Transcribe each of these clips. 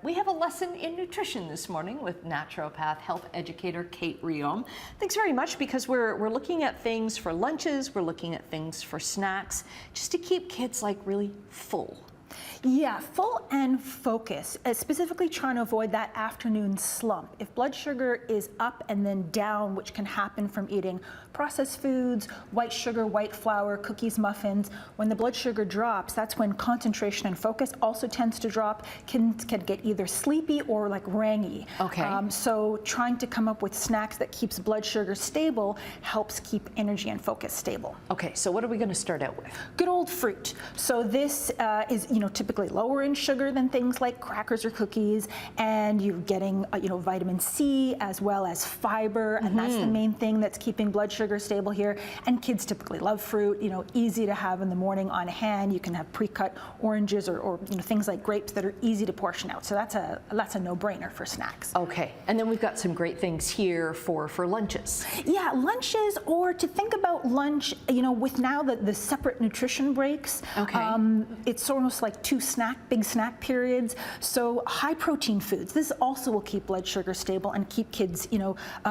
We have a lesson in nutrition this morning with naturopath, health educator Kate Rhéaume. Thanks very much, because we're looking at things for lunches, we're looking at things for snacks, just to keep kids like really full. Yeah, full and focus, specifically trying to avoid that afternoon slump. If blood sugar is up and then down, which can happen from eating processed foods, white sugar, white flour, cookies, muffins, when the blood sugar drops, that's when concentration and focus also tends to drop. Kids can get either sleepy or like rangy. Okay. So trying to come up with snacks that keeps blood sugar stable helps keep energy and focus stable. Okay, so what are we going to start out with? Good old fruit. So this is, typically lower in sugar than things like crackers or cookies, and you're getting, vitamin C as well as fiber, and that's the main thing that's keeping blood sugar stable here. And kids typically love fruit, easy to have in the morning on hand. You can have pre-cut oranges or things like grapes that are easy to portion out. So that's a no-brainer for snacks. Okay, and then we've got some great things here for lunches. Yeah, lunches, or to think about lunch, with now the separate nutrition breaks. Okay. It's almost like two big snack periods. So high protein foods. This also will keep blood sugar stable and keep kids,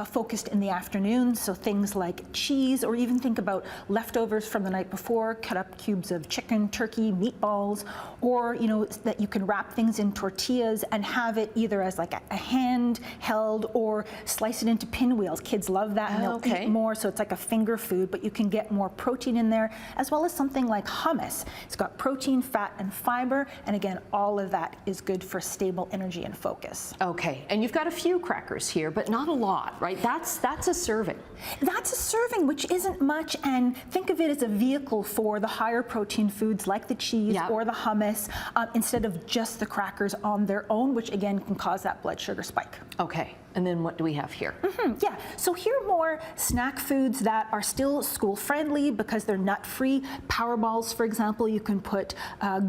focused in the afternoon. So things like cheese, or even think about leftovers from the night before, cut up cubes of chicken, turkey, meatballs, or, that you can wrap things in tortillas and have it either as like a hand-held or slice it into pinwheels. Kids love that, and they'll eat more. So it's like a finger food, but you can get more protein in there, as well as something like hummus. It's got protein, fat, and fiber, and again, all of that is good for stable energy and focus. Okay, and you've got a few crackers here, but not a lot, right? That's a serving. That's a serving, which isn't much, and think of it as a vehicle for the higher protein foods like the cheese or the hummus, instead of just the crackers on their own, which again can cause that blood sugar spike. Okay, and then what do we have here? Yeah, so here are more snack foods that are still school friendly because they're nut free. Power balls, for example, you can put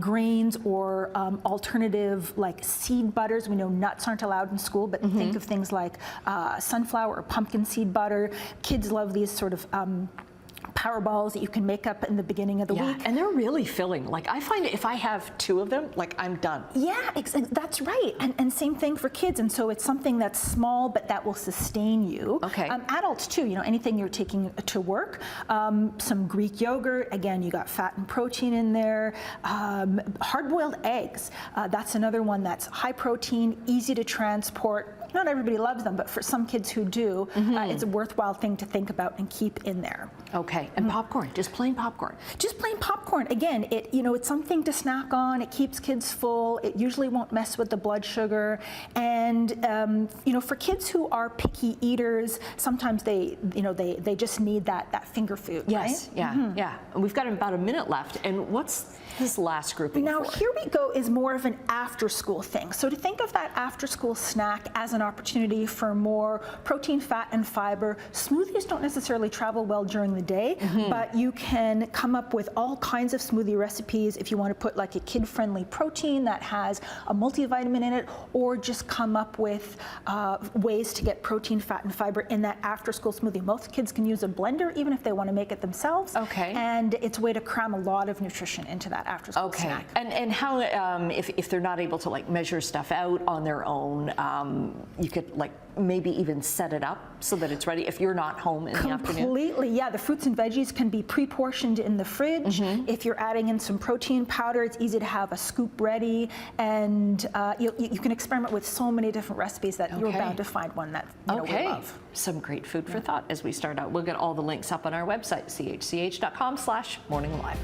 grains or alternative like seed butters. We know nuts aren't allowed in school, but think of things like sunflower or pumpkin seed butter. Kids love these sort of power balls that you can make up in the beginning of the week. And they're really filling. Like, I find if I have 2 of them, like, I'm done. Yeah, that's right. And same thing for kids. And so it's something that's small, but that will sustain you. Okay. Adults too, anything you're taking to work. Some Greek yogurt, again, you got fat and protein in there. Hard-boiled eggs, that's another one that's high protein, easy to transport. Not everybody loves them, but for some kids who do, it's a worthwhile thing to think about and keep in there. Okay, and popcorn, just plain popcorn. Just plain popcorn. Again, it's something to snack on. It keeps kids full. It usually won't mess with the blood sugar. And for kids who are picky eaters, sometimes they just need that finger food. Yes, right? yeah. And we've got about a minute left. And what's this last grouping Now, for? here we go is more of an after-school thing. So to think of that after-school snack as an opportunity for more protein, fat, and fiber. Smoothies don't necessarily travel well during the day, but you can come up with all kinds of smoothie recipes if you want to put like a kid-friendly protein that has a multivitamin in it, or just come up with ways to get protein, fat, and fiber in that after-school smoothie. Most kids can use a blender even if they want to make it themselves. Okay. And it's a way to cram a lot of nutrition into that after-school snack. And how, if they're not able to like measure stuff out on their own, you could like maybe even set it up so that it's ready if you're not home in the afternoon? Completely, yeah. The fruits and veggies can be pre-portioned in the fridge. If you're adding in some protein powder, it's easy to have a scoop ready, and you can experiment with so many different recipes that you're bound to find one that we love. Some great food for thought as we start out. We'll get all the links up on our website, chch.com/morninglive.